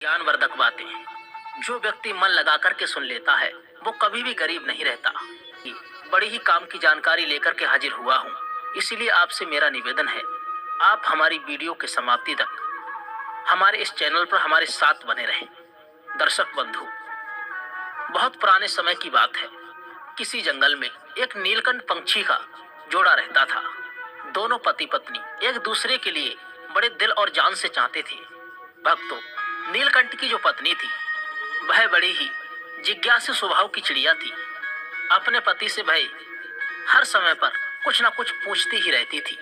ज्ञानवर्धक बातें जो व्यक्ति मन लगा करके सुन लेता है वो कभी भी गरीब नहीं रहता। बड़ी ही काम की जानकारी लेकर के हाजिर हुआ हूँ, इसीलिए आपसे मेरा निवेदन है, आप हमारी वीडियो के समाप्ति तक हमारे इस चैनल पर हमारे साथ बने रहें। दर्शक बंधु, बहुत पुराने समय की बात है। किसी जंगल में एक नीलकंठ पंछी का जोड़ा रहता था। दोनों पति पत्नी एक दूसरे के लिए बड़े दिल और जान से चाहते थे। भक्तों, नीलकंठ की जो पत्नी थी वह बड़ी ही जिज्ञासु स्वभाव की चिड़िया थी। अपने पति से वह हर समय पर कुछ न कुछ पूछती ही रहती थी।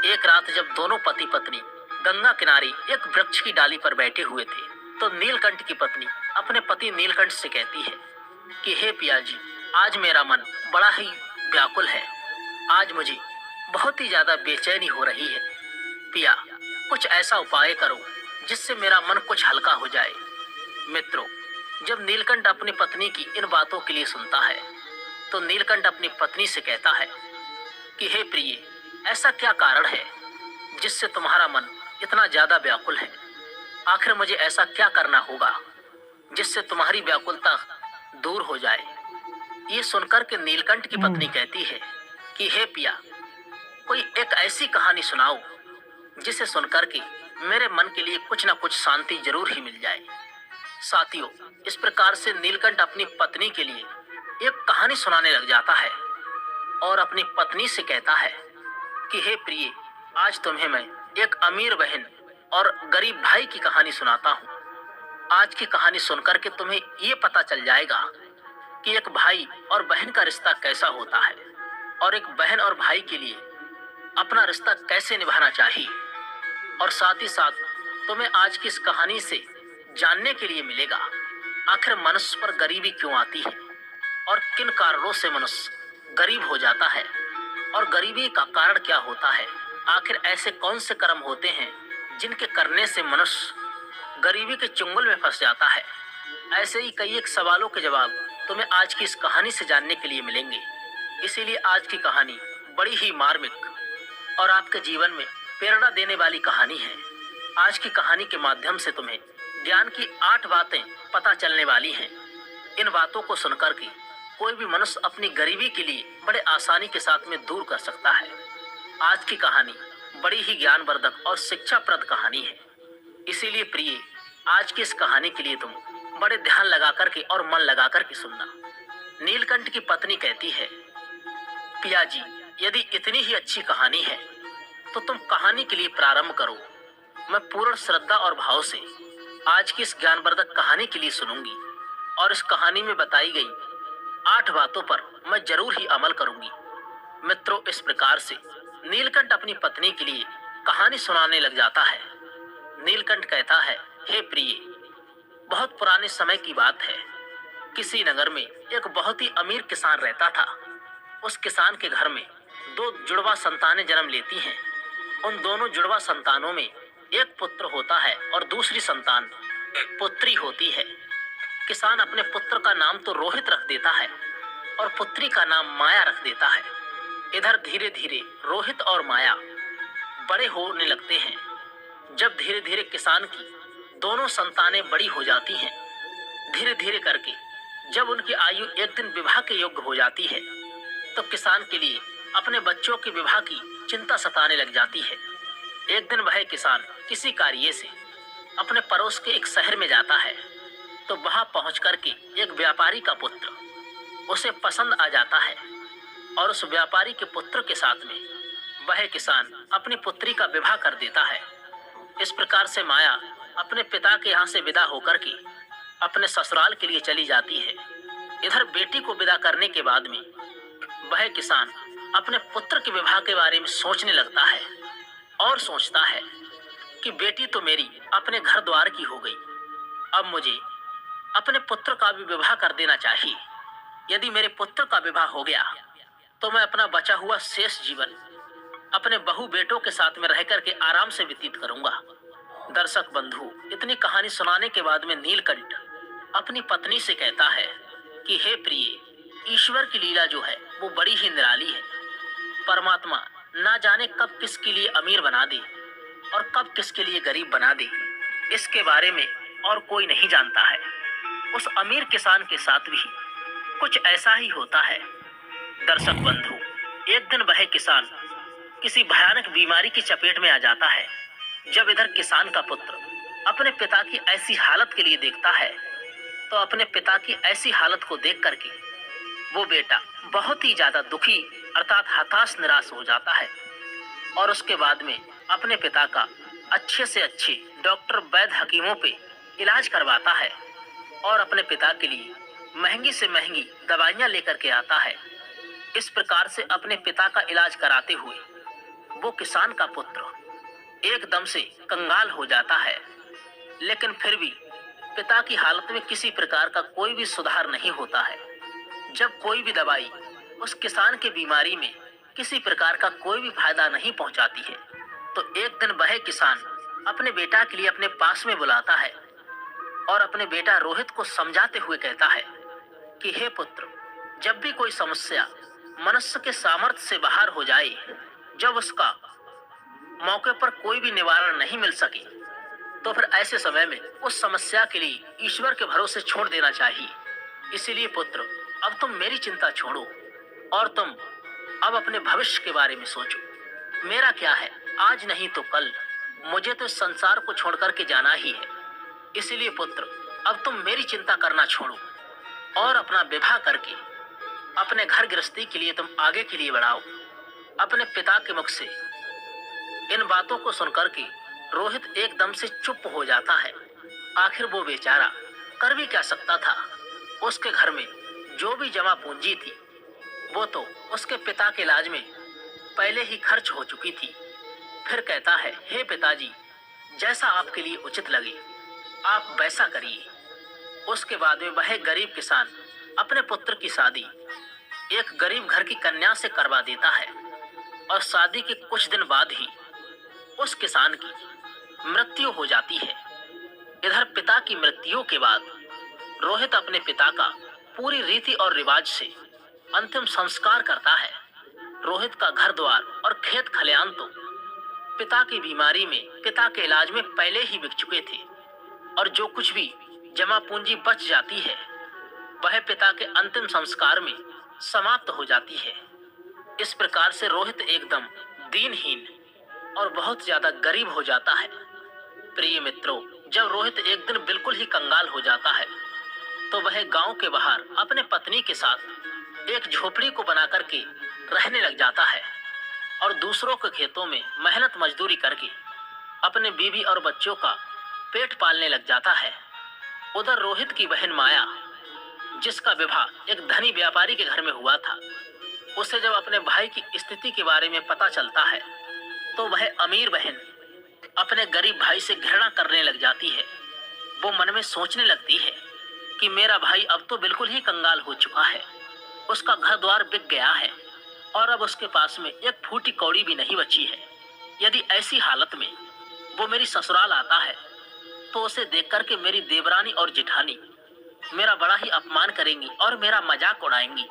एक रात जब दोनों पति पत्नी गंगा किनारे एक वृक्ष की डाली पर बैठे हुए थे तो नीलकंठ की पत्नी अपने पति नीलकंठ से कहती है कि हे पिया जी, आज मेरा मन बड़ा ही व्याकुल है। आज मुझे बहुत ही ज्यादा बेचैनी हो रही है। पिया, कुछ ऐसा उपाय करो जिससे मेरा मन कुछ हल्का हो जाए। मित्रों, जब नीलकंठ अपनी पत्नी की इन बातों के लिए सुनता है तो नीलकंठ अपनी पत्नी से कहता है कि हे प्रिय, ऐसा क्या कारण है जिससे तुम्हारा मन इतना ज्यादा व्याकुल है? आखिर मुझे ऐसा क्या करना होगा जिससे तुम्हारी व्याकुलता दूर हो जाए? ये सुनकर के नीलकंठ की पत्नी कहती है कि हे पिया, कोई एक ऐसी कहानी सुनाओ जिसे सुनकर के मेरे मन के लिए कुछ ना कुछ शांति जरूर ही मिल जाए। साथियों, इस प्रकार से नीलकंठ अपनी पत्नी के लिए एक कहानी सुनाने लग जाता है और अपनी पत्नी से कहता है कि हे प्रिय, आज तुम्हें मैं एक अमीर बहन और गरीब भाई की कहानी सुनाता हूँ। आज की कहानी सुनकर के तुम्हें ये पता चल जाएगा कि एक भाई और बहन का रिश्ता कैसा होता है और एक बहन और भाई के लिए अपना रिश्ता कैसे निभाना चाहिए। और साथ ही साथ तुम्हें आज की इस कहानी से जानने के लिए मिलेगा आखिर मनुष्य पर गरीबी क्यों आती है और किन कारणों से मनुष्य गरीब हो जाता है और गरीबी का कारण क्या होता है। आखिर ऐसे कौन से कर्म होते हैं जिनके करने से मनुष्य गरीबी के चुंगल में फंस जाता है। ऐसे ही कई एक सवालों के जवाब तुम्हें आज की इस कहानी से जानने के लिए मिलेंगे। इसीलिए आज की कहानी बड़ी ही मार्मिक और आपके जीवन में प्रेरणा देने वाली कहानी है। आज की कहानी के माध्यम से तुम्हें ज्ञान की 8 बातें पता चलने वाली हैं। इन बातों को सुनकर के कोई भी मनुष्य अपनी गरीबी के लिए बड़े आसानी के साथ में दूर कर सकता है। आज की कहानी बड़ी ही ज्ञानवर्धक और शिक्षाप्रद कहानी है। इसीलिए प्रिय, आज की इस कहानी के लिए तुम बड़े ध्यान लगा करके और मन लगा करके सुनना। नीलकंठ की पत्नी कहती है, पिया जी, यदि इतनी ही अच्छी कहानी है तो तुम कहानी के लिए प्रारंभ करो। मैं पूर्ण श्रद्धा और भाव से आज की इस ज्ञानवर्धक कहानी के लिए सुनूंगी और इस कहानी में बताई गई 8 बातों पर मैं जरूर ही अमल करूंगी। मित्रों, इस प्रकार से नीलकंठ अपनी पत्नी के लिए कहानी सुनाने लग जाता है। नीलकंठ कहता है, हे प्रिय, बहुत पुराने समय की बात है। किसी नगर में एक बहुत ही अमीर किसान रहता था। उस किसान के घर में 2 जुड़वा संतानें जन्म लेती हैं। उन दोनों जुड़वा संतानों में एक पुत्र होता है और दूसरी संतान पुत्री होती है। किसान अपने पुत्र का नाम तो रोहित रख देता है और पुत्री का नाम माया रख देता है। इधर धीरे धीरे रोहित और माया बड़े होने लगते हैं। जब धीरे धीरे किसान की दोनों संतानें बड़ी हो जाती हैं, धीरे धीरे करके जब उनकी आयु एक दिन विवाह के योग्य हो जाती है तो किसान के लिए अपने बच्चों के विवाह की चिंता सताने लग जाती है। एक दिन वह किसान किसी कार्य से अपने पड़ोस के एक शहर में जाता है तो वहां पहुंच करके एक व्यापारी का पुत्र उसे पसंद आ जाता है और उस व्यापारी के पुत्र के साथ में वह किसान अपनी पुत्री का विवाह कर देता है। इस प्रकार से माया अपने पिता के यहाँ से विदा होकर के अपने ससुराल के लिए चली जाती है। इधर बेटी को विदा करने के बाद में वह किसान अपने पुत्र के विवाह के बारे में सोचने लगता है और सोचता है कि बेटी तो मेरी अपने घर द्वार की हो गई, अब मुझे अपने पुत्र का भी विवाह कर देना चाहिए। यदि मेरे पुत्र का विवाह हो गया तो मैं अपना बचा हुआ शेष जीवन अपने बहू बेटों के साथ में रह करके आराम से व्यतीत करूंगा। दर्शक बंधु, इतनी कहानी सुनाने के बाद में नीलकंठ अपनी पत्नी से कहता है कि हे प्रिय, ईश्वर की लीला जो है वो बड़ी ही निराली है। परमात्मा ना जाने कब किसके लिए अमीर बना दे और कब किसके लिए गरीब बना दे, इसके बारे में और कोई नहीं जानता है। उस अमीर किसान के साथ भी कुछ ऐसा ही होता है। दर्शक बंधु, एक दिन वह किसान किसी भयानक बीमारी की चपेट में आ जाता है। जब इधर किसान का पुत्र अपने पिता की ऐसी हालत के लिए देखता है, तो अपने पिता की ऐसी हालत को देख करके वो बेटा बहुत ही ज्यादा दुखी अर्थात हताश निराश हो जाता है और उसके बाद में अपने पिता का अच्छे से अच्छे डॉक्टर वैद्य हकीमों पे इलाज करवाता है और अपने पिता के लिए महंगी से महंगी दवाइयां लेकर के आता है। इस प्रकार से अपने पिता का इलाज कराते हुए वो किसान का पुत्र एकदम से कंगाल हो जाता है, लेकिन फिर भी पिता की हालत में किसी प्रकार का कोई भी सुधार नहीं होता है। जब कोई भी दवाई उस किसान की बीमारी में किसी प्रकार का कोई भी फायदा नहीं पहुंचाती है, तो एक दिन वह किसान अपने बेटा के लिए अपने पास में बुलाता है और अपने बेटा रोहित को समझाते हुए कहता है कि हे पुत्र, जब भी कोई समस्या मनुष्य के सामर्थ्य से बाहर हो जाए, जब उसका मौके पर कोई भी निवारण नहीं मिल सके, तो फिर ऐसे समय में उस समस्या के लिए ईश्वर के भरोसे छोड़ देना चाहिए। इसीलिए पुत्र, अब तुम मेरी चिंता छोड़ो और तुम अब अपने भविष्य के बारे में सोचो। मेरा क्या है, आज नहीं तो कल मुझे तो इस संसार को छोड़ करके जाना ही है। इसीलिए पुत्र, अब तुम मेरी चिंता करना छोड़ो और अपना विवाह करके अपने घर गृहस्थी के लिए तुम आगे के लिए बढ़ाओ। अपने पिता के मुख से इन बातों को सुनकर के रोहित एकदम से चुप हो जाता है। आखिर वो बेचारा कर भी क्या सकता था। उसके घर में जो भी जमा पूंजी थी वो तो उसके पिता के इलाज में पहले ही खर्च हो चुकी थी। फिर कहता है, हे पिताजी, जैसा आपके लिए उचित लगे आप वैसा करिए। उसके बाद में वह गरीब किसान अपने पुत्र की शादी एक गरीब घर की कन्या से करवा देता है और शादी के कुछ दिन बाद ही उस किसान की मृत्यु हो जाती है। इधर पिता की मृत्यु के बाद रोहित अपने पिता का पूरी रीति और रिवाज से अंतिम संस्कार करता है। रोहित का घर द्वार और खेत खलियान तो पिता की बीमारी में पिता के इलाज में पहले ही बिक चुके थे और जो कुछ भी जमा पूंजी बच जाती है वह पिता के अंतिम संस्कार में समाप्त हो जाती है। इस प्रकार से रोहित एकदम दीनहीन और बहुत ज्यादा गरीब हो जाता है। प्रिय मित्रों, जब रोहित एक दिन बिल्कुल ही कंगाल हो जाता है तो वह गांव के बाहर अपने पत्नी के साथ एक झोपड़ी को बना करके रहने लग जाता है और दूसरों के खेतों में मेहनत मजदूरी करके अपने बीवी और बच्चों का पेट पालने लग जाता है। उधर रोहित की बहन माया, जिसका विवाह एक धनी व्यापारी के घर में हुआ था, उसे जब अपने भाई की स्थिति के बारे में पता चलता है तो वह अमीर बहन अपने गरीब भाई से घृणा करने लग जाती है। वो मन में सोचने लगती है कि मेरा भाई अब तो बिल्कुल ही कंगाल हो चुका है, उसका घर द्वार बिक गया है और अब उसके पास में एक फूटी कौड़ी भी नहीं बची है। यदि ऐसी हालत में वो मेरी ससुराल आता है तो उसे देख करके मेरी देवरानी और जेठानी मेरा बड़ा ही अपमान करेंगी और मेरा मजाक उड़ाएंगी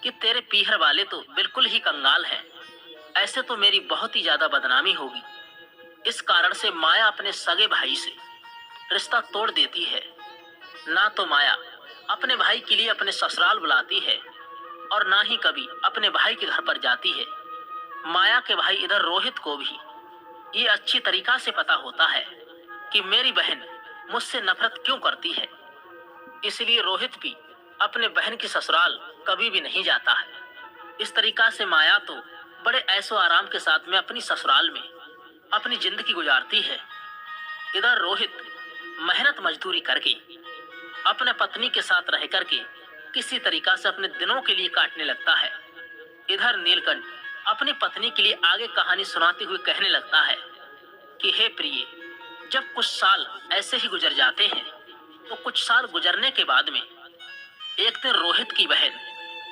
कि तेरे पीहर वाले तो बिल्कुल ही कंगाल हैं। ऐसे तो मेरी बहुत ही ज्यादा बदनामी होगी। इस कारण से माया अपने सगे भाई से रिश्ता तोड़ देती है। ना तो माया अपने भाई के लिए अपने ससुराल बुलाती है और ना ही कभी अपने भाई के घर पर जाती है। माया के भाई इधर रोहित को भी ये अच्छी तरीका से पता होता है कि मेरी बहन मुझसे नफरत क्यों करती है। इसलिए रोहित भी अपने बहन की ससुराल कभी भी नहीं जाता है। इस तरीका से माया तो बड़े ऐशो आराम के साथ में अपनी ससुराल में अपनी जिंदगी गुजारती है। इधर रोहित मेहनत मजदूरी करके अपने पत्नी के साथ रह करके किसी तरीका से अपने दिनों के लिए काटने लगता है। इधर नीलकंठ अपनी पत्नी के लिए आगे कहानी सुनाते हुए कहने लगता है कि हे प्रिय, जब कुछ साल ऐसे ही गुजर जाते हैं तो कुछ साल गुजरने के बाद में एक दिन रोहित की बहन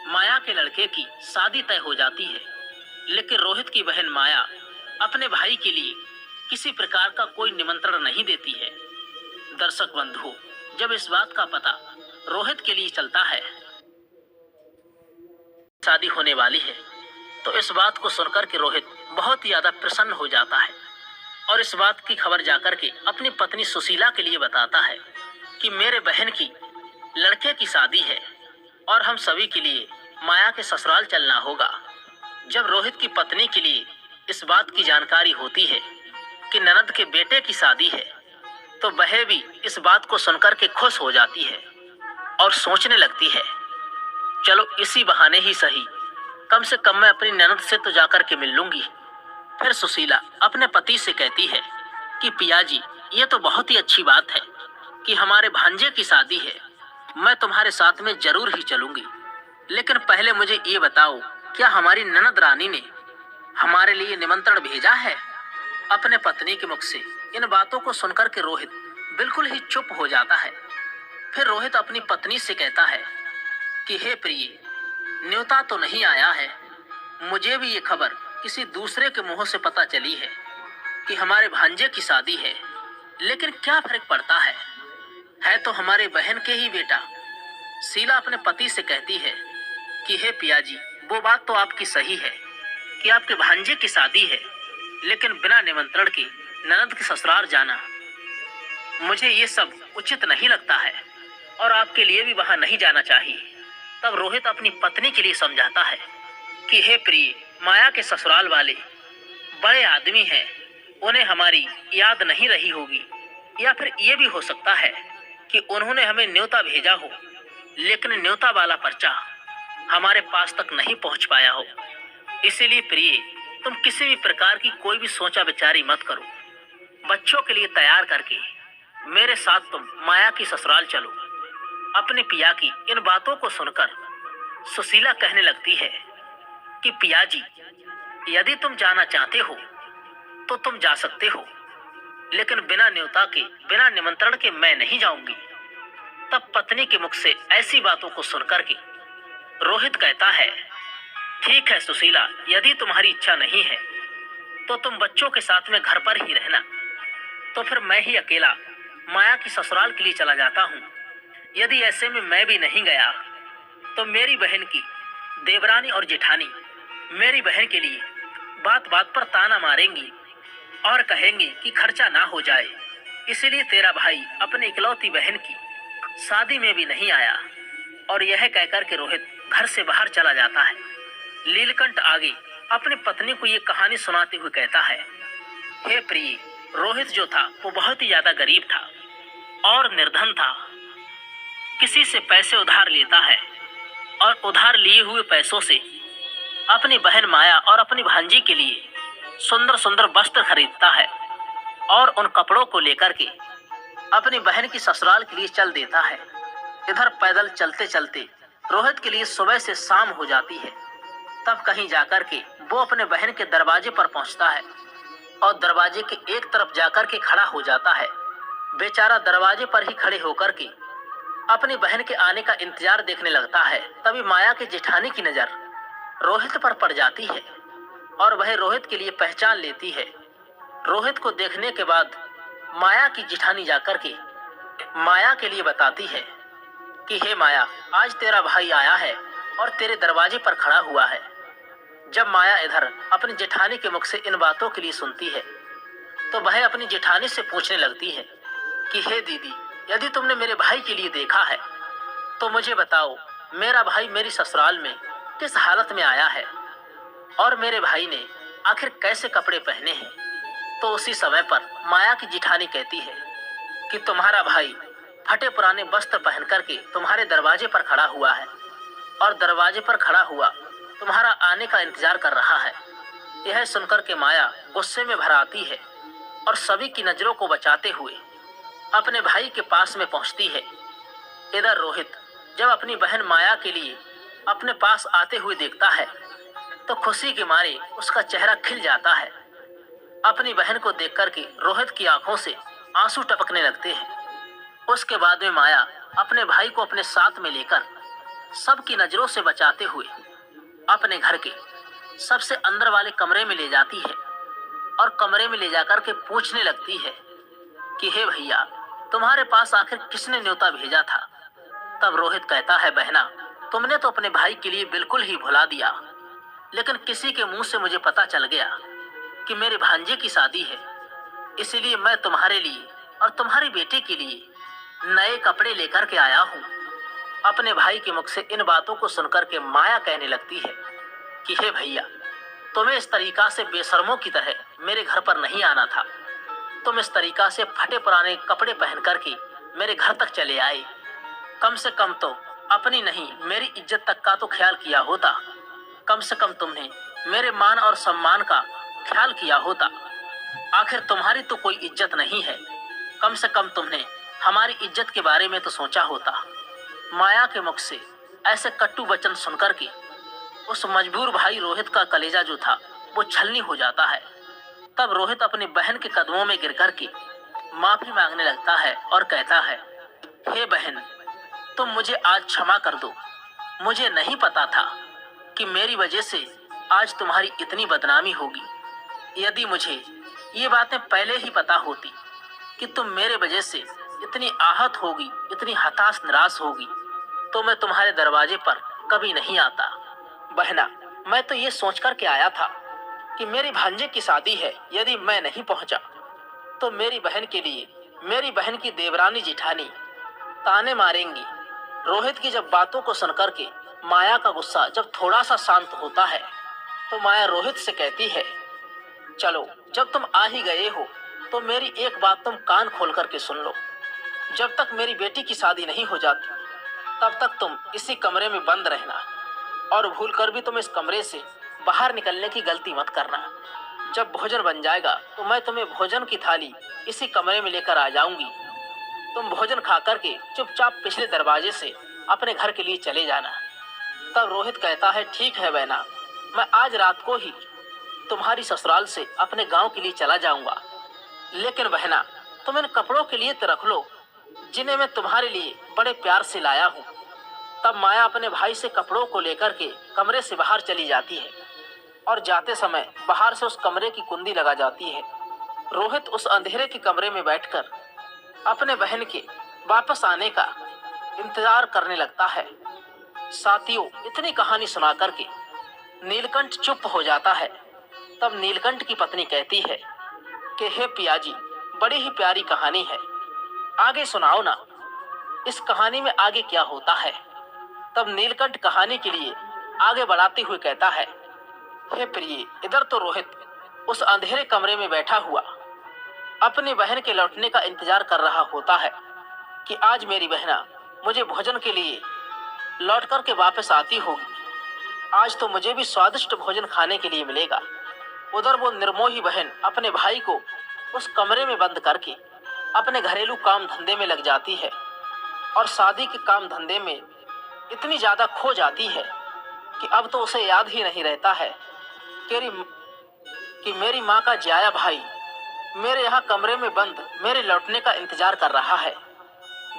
माया के लड़के की शादी तय हो जाती है। लेकिन रोहित की बहन माया अपने भाई के लिए किसी प्रकार का कोई निमंत्रण नहीं देती है। दर्शक बंधु, जब इस बात का पता रोहित के लिए चलता है शादी होने वाली है, तो इस बात को सुनकर के रोहित बहुत ही ज्यादा प्रसन्न हो जाता है और इस बात की खबर जाकर के अपनी पत्नी सुशीला के लिए बताता है। कि मेरे बहन की लड़के की शादी है और हम सभी के लिए माया के ससुराल चलना होगा। जब रोहित की पत्नी के लिए इस बात की जानकारी होती है कि ननद के बेटे की शादी है, तो वह भी इस बात को सुनकर के खुश हो जाती है और सोचने लगती है, चलो इसी बहाने ही सही, कम से कम मैं अपनी ननद से तो जाकर के मिल लूंगी। फिर सुशीला अपने पति से कहती है कि पिया जी, ये तो बहुत ही अच्छी बात है कि हमारे भांजे की शादी है। मैं तुम्हारे साथ में जरूर ही चलूंगी, लेकिन पहले मुझे ये बताओ, क्या हमारी ननद रानी ने हमारे लिए निमंत्रण भेजा है? अपने पत्नी के मुख से इन बातों को सुनकर के रोहित बिल्कुल ही चुप हो जाता है। फिर रोहित अपनी पत्नी से कहता है कि हे प्रिय, न्योता तो नहीं आया है। मुझे भी ये खबर किसी दूसरे के मुंह से पता चली है कि हमारे भांजे की शादी है, लेकिन क्या फर्क पड़ता है तो हमारे बहन के ही बेटा। शीला अपने पति से कहती है कि हे पिया जी, वो बात तो आपकी सही है कि आपके भांजे की शादी है, लेकिन बिना निमंत्रण के ननद के ससुराल जाना मुझे ये सब उचित नहीं लगता है और आपके लिए भी वहां नहीं जाना चाहिए। तब रोहित अपनी पत्नी के लिए समझाता है कि हे प्रिय, माया के ससुराल वाले बड़े आदमी हैं, उन्हें हमारी याद नहीं रही होगी, या फिर ये भी हो सकता है कि उन्होंने हमें न्योता भेजा हो, लेकिन न्योता वाला पर्चा हमारे पास तक नहीं पहुंच पाया हो। इसीलिए प्रिय, तुम किसी भी प्रकार की कोई भी सोचा विचारी मत करो। बच्चों के लिए तैयार करके मेरे साथ तुम माया की ससुराल चलो। अपने पिया की इन बातों को सुनकर सुशीला कहने लगती है कि पिया जी, यदि तुम जाना चाहते हो तो तुम जा सकते हो, लेकिन बिना न्योता के, बिना निमंत्रण के मैं नहीं जाऊंगी। तब पत्नी के मुख से ऐसी बातों को सुनकर के रोहित कहता है, ठीक है सुशीला, यदि तुम्हारी इच्छा नहीं है तो तुम बच्चों के साथ में घर पर ही रहना। तो फिर मैं ही अकेला माया की ससुराल के लिए चला जाता हूँ। यदि ऐसे में मैं भी नहीं गया तो मेरी बहन की देवरानी और जेठानी मेरी बहन के लिए बात बात पर ताना मारेंगी और कहेंगी कि खर्चा ना हो जाए। इसीलिए तेरा भाई अपनी इकलौती बहन की शादी में भी नहीं आया। और यह कहकर के रोहित घर से बाहर चला जाता है। लीलकंठ आगे अपनी पत्नी को ये कहानी सुनाते हुए कहता है, हे प्रिय, रोहित जो था वो बहुत ही ज्यादा गरीब था और निर्धन था। किसी से पैसे उधार लेता है और उधार लिए हुए पैसों से अपनी बहन माया और अपनी भांजी के लिए सुंदर सुंदर वस्त्र खरीदता है और उन कपड़ों को लेकर के अपनी बहन की ससुराल के लिए चल देता है। इधर पैदल चलते चलते रोहित के लिए सुबह से शाम हो जाती है। तब कहीं जाकर के वो अपने बहन के दरवाजे पर पहुंचता है और दरवाजे के एक तरफ जाकर के खड़ा हो जाता है। बेचारा दरवाजे पर ही खड़े होकर के अपनी बहन के आने का इंतजार देखने लगता है। तभी माया के जेठानी की नजर रोहित पर पड़ जाती है और वह रोहित के लिए पहचान लेती है। रोहित को देखने के बाद माया की जेठानी जाकर के माया के लिए बताती है कि हे माया, आज तेरा भाई आया है और तेरे दरवाजे पर खड़ा हुआ है। जब माया इधर अपनी जेठानी के मुख से इन बातों के लिए सुनती है तो वह अपनी जेठानी से पूछने लगती है कि हे दीदी, यदि तुमने मेरे भाई के लिए देखा है तो मुझे बताओ, मेरा भाई मेरी ससुराल में किस हालत में आया है और मेरे भाई ने आखिर कैसे कपड़े पहने हैं। तो उसी समय पर माया की जेठानी कहती है कि तुम्हारा भाई फटे पुराने वस्त्र पहन करके तुम्हारे दरवाजे पर खड़ा हुआ है और दरवाजे पर खड़ा हुआ तुम्हारा आने का इंतजार कर रहा है। यह सुनकर के माया गुस्से में भर आती है और सभी की नजरों को बचाते हुए अपने भाई के पास में पहुंचती है। इधर रोहित जब अपनी बहन माया के लिए अपने पास आते हुए देखता है तो खुशी के मारे उसका चेहरा खिल जाता है। अपनी बहन को देख कर के रोहित की आंखों से आंसू टपकने लगते हैं। उसके बाद में माया अपने भाई को अपने साथ में लेकर सबकी नजरों से बचाते हुए अपने घर के सबसे अंदर वाले कमरे में ले जाती है और कमरे में ले जाकर के पूछने लगती है कि हे भैया, तुम्हारे पास आखिर किसने न्योता भेजा था। तब रोहित कहता है, बहना, तुमने तो अपने भाई के लिए बिल्कुल ही भुला दिया, लेकिन किसी के मुंह से मुझे पता चल गया कि मेरे भांजे की शादी है, इसीलिए मैं तुम्हारे लिए और तुम्हारी बेटी के लिए नए कपड़े लेकर के आया हूँ। अपने भाई के मुख से इन बातों को सुनकर के माया कहने लगती है कि हे भैया, तुम्हें इस तरीका से बेशर्मों की तरह मेरे घर पर नहीं आना था। तुम इस तरीका से फटे पुराने कपड़े पहन करके मेरे घर तक चले आए। कम से कम तो अपनी नहीं मेरी इज्जत तक का तो ख्याल किया होता। कम से कम तुमने मेरे मान और सम्मान का ख्याल किया होता। आखिर तुम्हारी तो कोई इज्जत नहीं है। कम से कम तुमने हमारी इज्जत के बारे में तो सोचा होता। माया के मुख से ऐसे कट्टू वचन सुनकर के उस मजबूर भाई रोहित का कलेजा जो था वो छलनी हो जाता है। तब रोहित अपनी बहन के कदमों में गिर कर के माफी मांगने लगता है और कहता है, हे बहन, तुम मुझे आज क्षमा कर दो। मुझे नहीं पता था कि मेरी वजह से आज तुम्हारी इतनी बदनामी होगी। यदि मुझे ये बातें पहले ही पता होती कि तुम मेरे वजह से इतनी आहत होगी, इतनी हताश निराश होगी, तो मैं तुम्हारे दरवाजे पर कभी नहीं आता। बहना, मैं तो ये सोच कर के आया था कि मेरी भांजे की शादी है, यदि मैं नहीं पहुंचा तो मेरी बहन के लिए मेरी बहन की देवरानी जिठानी ताने मारेंगी। रोहित की जब बातों को सुनकर के माया का गुस्सा जब थोड़ा सा शांत होता है तो माया रोहित से कहती है, चलो, जब तुम आ ही गए हो तो मेरी एक बात तुम कान खोल करके सुन लो। जब तक मेरी बेटी की शादी नहीं हो जाती तब तक तुम इसी कमरे में बंद रहना और भूल कर भी तुम इस कमरे से बाहर निकलने की गलती मत करना। जब भोजन बन जाएगा तो मैं तुम्हें भोजन की थाली इसी कमरे में लेकर आ जाऊंगी। तुम भोजन खा करके चुपचाप पिछले दरवाजे से अपने घर के लिए चले जाना। तब रोहित कहता है, ठीक है बहना, मैं आज रात को ही तुम्हारी ससुराल से अपने गांव के लिए चला जाऊंगा। लेकिन बहना, तुम इन कपड़ों के लिए तो रख लो जिन्हें मैं तुम्हारे लिए बड़े प्यार से लाया हूँ। तब माया अपने भाई से कपड़ों को लेकर के कमरे से बाहर चली जाती है और जाते समय बाहर से उस कमरे की कुंडी लगा जाती है। रोहित उस अंधेरे के कमरे में बैठकर अपने बहन के वापस आने का इंतजार करने लगता है। साथियों, इतनी कहानी सुना करके नीलकंठ चुप हो जाता है। तब नीलकंठ की पत्नी कहती है कि हे पियाजी, बड़ी ही प्यारी कहानी है, आगे सुनाओ ना, इस कहानी में आगे क्या होता है। तब नीलकंठ कहानी के लिए आगे बढ़ाते हुए कहता है, हे प्रिय, इधर तो रोहित उस अंधेरे कमरे में बैठा हुआ अपनी बहन के लौटने का इंतजार कर रहा होता है कि आज मेरी बहना मुझे भोजन के लिए लौट कर के वापस आती होगी। आज तो मुझे भी स्वादिष्ट भोजन खाने के लिए मिलेगा। उधर वो निर्मोही बहन अपने भाई को उस कमरे में बंद करके अपने घरेलू काम धंधे में लग जाती है और शादी के काम धंधे में इतनी ज्यादा खो जाती है कि अब तो उसे याद ही नहीं रहता है कि मेरी माँ का जियाया भाई मेरे यहाँ कमरे में बंद मेरे लौटने का इंतजार कर रहा है।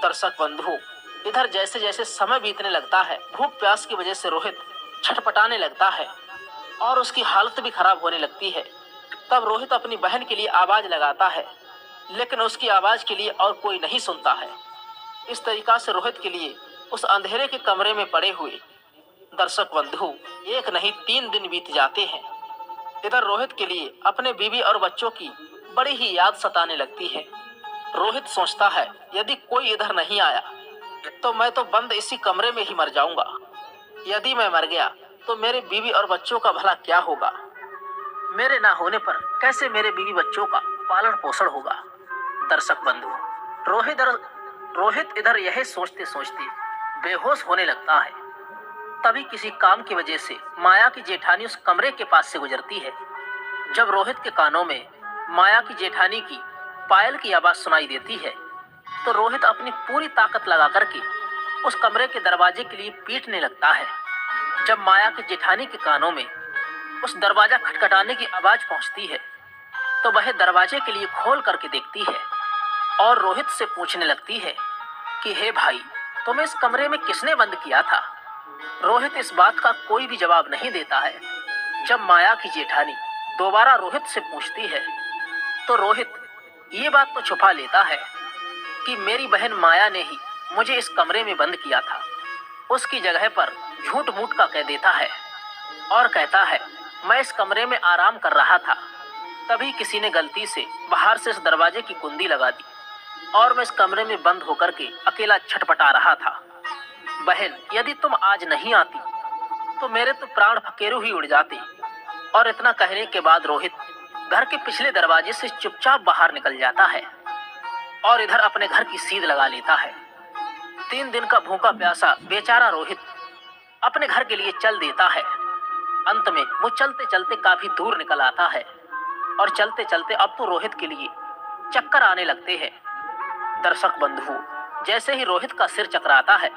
दर्शक बंधु, इधर जैसे जैसे समय बीतने लगता है, भूख प्यास की वजह से रोहित छटपटाने लगता है और उसकी हालत भी खराब होने लगती है। तब रोहित अपनी बहन के लिए आवाज लगाता है, लेकिन उसकी आवाज के लिए और कोई नहीं सुनता है। इस तरीका से रोहित के लिए उस अंधेरे के कमरे में पड़े हुए दर्शक बंधु एक नहीं 3 दिन बीत जाते हैं। इधर रोहित के लिए अपने बीवी और बच्चों की बड़ी ही याद सताने लगती है। रोहित सोचता है, यदि कोई इधर नहीं आया तो मैं तो बंद इसी कमरे में ही मर जाऊंगा। यदि मैं मर गया तो मेरे बीवी और बच्चों का भला क्या होगा। मेरे ना होने पर कैसे मेरे बीवी बच्चों का पालन पोषण होगा। दर्शक बंधु, रोहित इधर यह सोचते सोचते बेहोश होने लगता है। तभी किसी काम की वजह से माया की जेठानी उस कमरे के पास से गुजरती है। जब रोहित के कानों में माया की जेठानी की पायल की आवाज सुनाई देती है तो रोहित अपनी पूरी ताकत लगा करके उस कमरे के दरवाजे के लिए पीटने लगता है। जब माया की जेठानी के कानों में उस दरवाजा खटखटाने की आवाज पहुंचती है तो वह दरवाजे के लिए खोल करके देखती है और रोहित से पूछने लगती है कि हे भाई, तुम्हें इस कमरे में किसने बंद किया था। रोहित इस बात का कोई भी जवाब नहीं देता है। जब माया की जेठानी दोबारा रोहित से पूछती है तो रोहित ये बात तो छुपा लेता है कि मेरी बहन माया ने ही मुझे इस कमरे में बंद किया था। उसकी जगह पर झूठ मूठ का कह देता है और कहता है, मैं इस कमरे में आराम कर रहा था, तभी किसी ने गलती से बाहर से इस दरवाजे की कुंडी लगा दी और मैं इस कमरे में बंद होकर के अकेला छटपटा रहा था। बहन, यदि तुम आज नहीं आती तो मेरे तो प्राण फकेरू ही उड़ जाते। और इतना कहने के बाद रोहित घर के पिछले दरवाजे से चुपचाप बाहर निकल जाता है और इधर अपने घर की सीध लगा लेता है। 3 दिन का भूखा प्यासा बेचारा रोहित अपने घर के लिए चल देता है। अंत में वो चलते चलते काफी दूर निकल आता है और चलते चलते अब तो रोहित के लिए चक्कर आने लगते हैं। दर्शक बंधु, जैसे ही रोहित का सिर चकराता है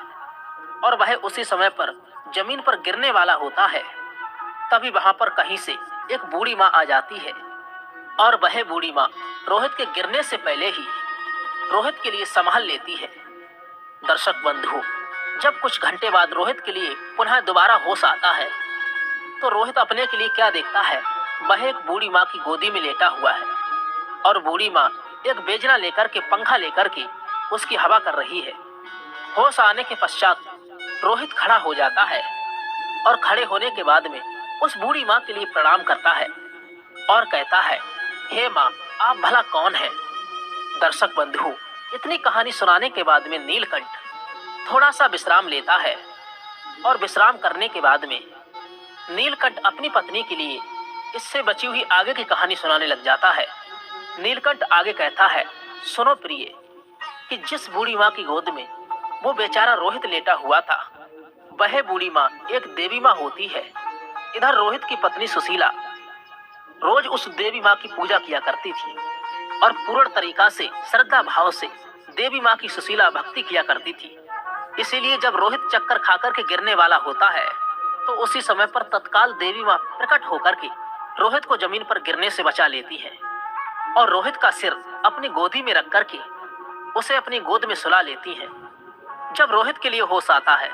और वह उसी समय पर जमीन पर गिरने वाला होता है, तभी वहां पर कहीं से एक बूढ़ी माँ आ जाती है और वह बूढ़ी माँ रोहित के गिरने से पहले ही रोहित के लिए संभाल लेती है। दर्शक बंधु, जब कुछ घंटे बाद रोहित के लिए पुनः दोबारा होश आता है तो रोहित अपने के लिए क्या देखता है, वह एक बूढ़ी माँ की गोदी में लेटा हुआ है और बूढ़ी माँ एक बेजना लेकर के पंखा लेकर के उसकी हवा कर रही है। होश आने के पश्चात रोहित खड़ा हो जाता है और खड़े होने के बाद में उस बूढ़ी माँ के लिए प्रणाम करता है और कहता है, हे माँ, आप भला कौन हैं? दर्शक बंधु, इतनी कहानी सुनाने के बाद में नीलकंठ थोड़ा सा विश्राम लेता है और विश्राम करने के बाद में नीलकंठ अपनी पत्नी के लिए इससे बची हुई आगे की कहानी सुनाने लग जाता है। नीलकंठ आगे कहता है, सुनो प्रिय, कि जिस बूढ़ी माँ की गोद में वो बेचारा रोहित लेटा हुआ था, वह बूढ़ी माँ एक देवी माँ होती है। इधर रोहित की पत्नी सुशीला रोज उस देवी माँ की पूजा किया करती थी और पूर्ण तरीका से श्रद्धा भाव से देवी माँ की सुशीला भक्ति किया करती थी। इसीलिए जब रोहित चक्कर खाकर के गिरने वाला होता है तो उसी समय पर तत्काल देवी माँ प्रकट होकर के रोहित को जमीन पर गिरने से बचा लेती है और रोहित का सिर अपनी गोदी में रख करके उसे अपनी गोद में सुला लेती है। जब रोहित के लिए होश आता है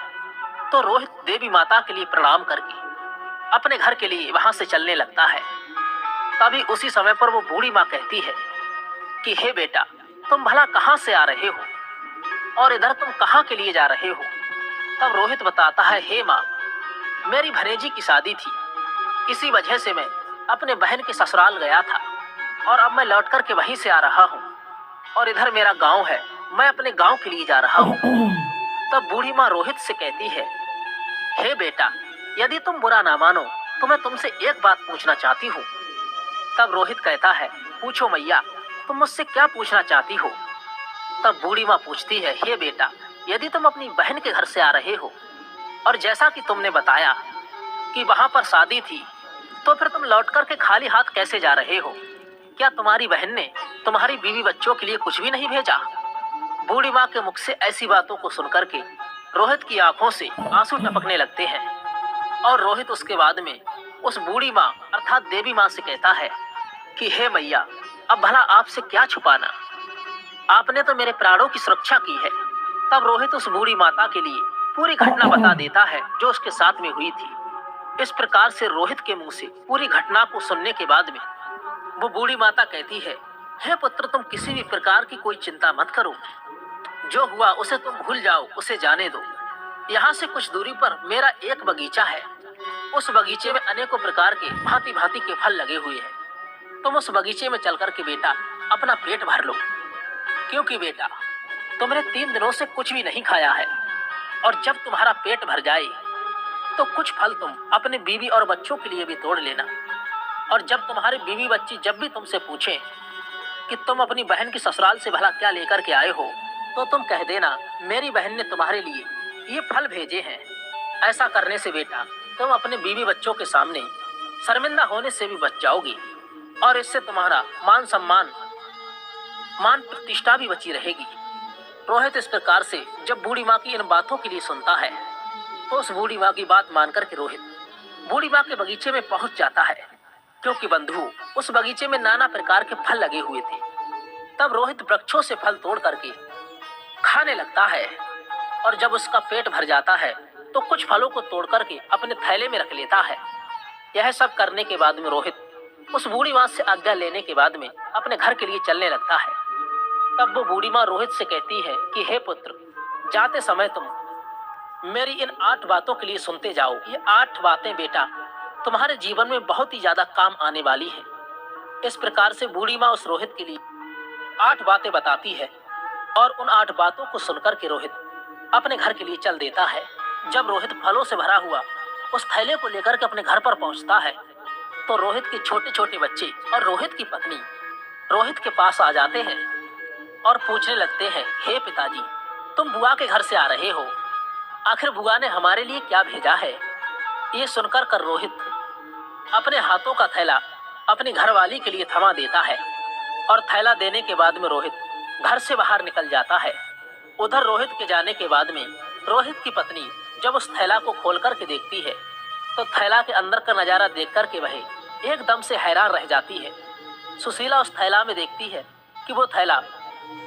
तो रोहित देवी माता के लिए प्रणाम करके अपने घर के लिए वहां से चलने लगता है। तभी उसी समय पर वो बूढ़ी माँ कहती है कि हे बेटा, तुम भला कहाँ से आ रहे हो और इधर तुम कहाँ के लिए जा रहे हो? तब रोहित बताता है, हे माँ, मेरी भनेजी की शादी थी, इसी वजह से मैं अपने बहन के ससुराल गया था और अब मैं लौट कर के वहीं से आ रहा हूँ और इधर मेरा गांव है, मैं अपने गांव के लिए जा रहा हूँ। तब बूढ़ी माँ रोहित से कहती है, हे बेटा, यदि तुम बुरा ना मानो तो मैं तुमसे एक बात पूछना चाहती हूँ। तब रोहित कहता है, पूछो मैया, तुम मुझसे क्या पूछना चाहती हो? तब बूढ़ी माँ पूछती है, हे बेटा, यदि तुम अपनी बहन के घर से आ रहे हो और जैसा कि तुमने बताया कि वहां पर शादी थी, तो फिर तुम लौट कर के खाली हाथ कैसे जा रहे हो? क्या तुम्हारी बहन ने तुम्हारी बीवी बच्चों के लिए कुछ भी नहीं भेजा? बूढ़ी माँ के मुख से ऐसी बातों को सुनकर के रोहित की आंखों से आंसू टपकने लगते हैं और रोहित उसके बाद में उस बूढ़ी माँ अर्थात देवी माँ से कहता है कि हे मैया, अब भला आपसे क्या छुपाना, आपने तो मेरे प्राणों की सुरक्षा की है। तब रोहित उस बूढ़ी माता के लिए पूरी घटना बता देता है जो उसके साथ में हुई थी। इस प्रकार से रोहित के मुंह से पूरी घटना को सुनने के बाद में वो बूढ़ी माता कहती है, हे पुत्र, तुम किसी भी प्रकार की कोई चिंता मत करो, जो हुआ उसे तुम भूल जाओ, उसे जाने दो। यहाँ से कुछ दूरी पर मेरा एक बगीचा है, उस बगीचे में अनेकों प्रकार के भांति भांति के फल लगे हुए हैं। तुम उस बगीचे में चल कर के बेटा अपना पेट भर लो, क्योंकि बेटा तुमने 3 दिनों से कुछ भी नहीं खाया है और जब तुम्हारा पेट भर जाए तो कुछ फल तुम अपने बीवी और बच्चों के लिए भी तोड़ लेना। और जब तुम्हारे बीवी बच्ची जब भी तुमसे पूछे कि तुम अपनी बहन की ससुराल से भला क्या लेकर के आए हो, तो तुम कह देना, मेरी बहन ने तुम्हारे लिए ये फल भेजे हैं। ऐसा करने से बेटा तुम अपने बीवी बच्चों के सामने शर्मिंदा होने से भी बच जाओगी और इससे तुम्हारा मान सम्मान, मान प्रतिष्ठा भी बची रहेगी। रोहित इस प्रकार से जब बूढ़ी माँ की इन बातों के लिए सुनता है तो उस बूढ़ी माँ की बात मानकर के रोहित बूढ़ी माँ के बगीचे में पहुंच जाता है, क्योंकि बंधु उस बगीचे में नाना प्रकार के फल लगे हुए थे। तब रोहित वृक्षों से फल तोड़ करके खाने लगता है और जब उसका पेट भर जाता है तो कुछ फलों को तोड़ करके अपने थैले में रख लेता है। यह सब करने के बाद में रोहित उस बूढ़ी माँ से आज्ञा लेने के बाद में अपने घर के लिए चलने लगता है। तब वो बूढ़ी माँ रोहित से कहती है कि हे पुत्र, जाते समय तुम मेरी इन 8 बातों के लिए सुनते जाओ। ये 8 बातें बेटा तुम्हारे जीवन में बहुत ही ज्यादा काम आने वाली हैं। इस प्रकार से बूढ़ी माँ उस रोहित के लिए 8 बातें बताती है और उन 8 बातों को सुनकर के रोहित अपने घर के लिए चल देता है। जब रोहित फलों से भरा हुआ उस थैले को लेकर के अपने घर पर पहुंचता है तो रोहित के छोटे छोटे बच्चे और रोहित की पत्नी रोहित के पास आ जाते हैं और पूछने लगते हैं, हे पिताजी, तुम बुआ के घर से आ रहे हो, आखिर बुआ ने हमारे लिए क्या भेजा है? ये सुनकर कर रोहित अपने हाथों का थैला अपनी घरवाली के लिए थमा देता है और थैला देने के बाद में रोहित घर से बाहर निकल जाता है। उधर रोहित के जाने के बाद में रोहित की पत्नी जब उस थैला को खोल करके देखती है तो थैला के अंदर का नजारा देख करके वह एकदम से हैरान रह जाती है। सुशीला उस थैला में देखती है कि वो थैला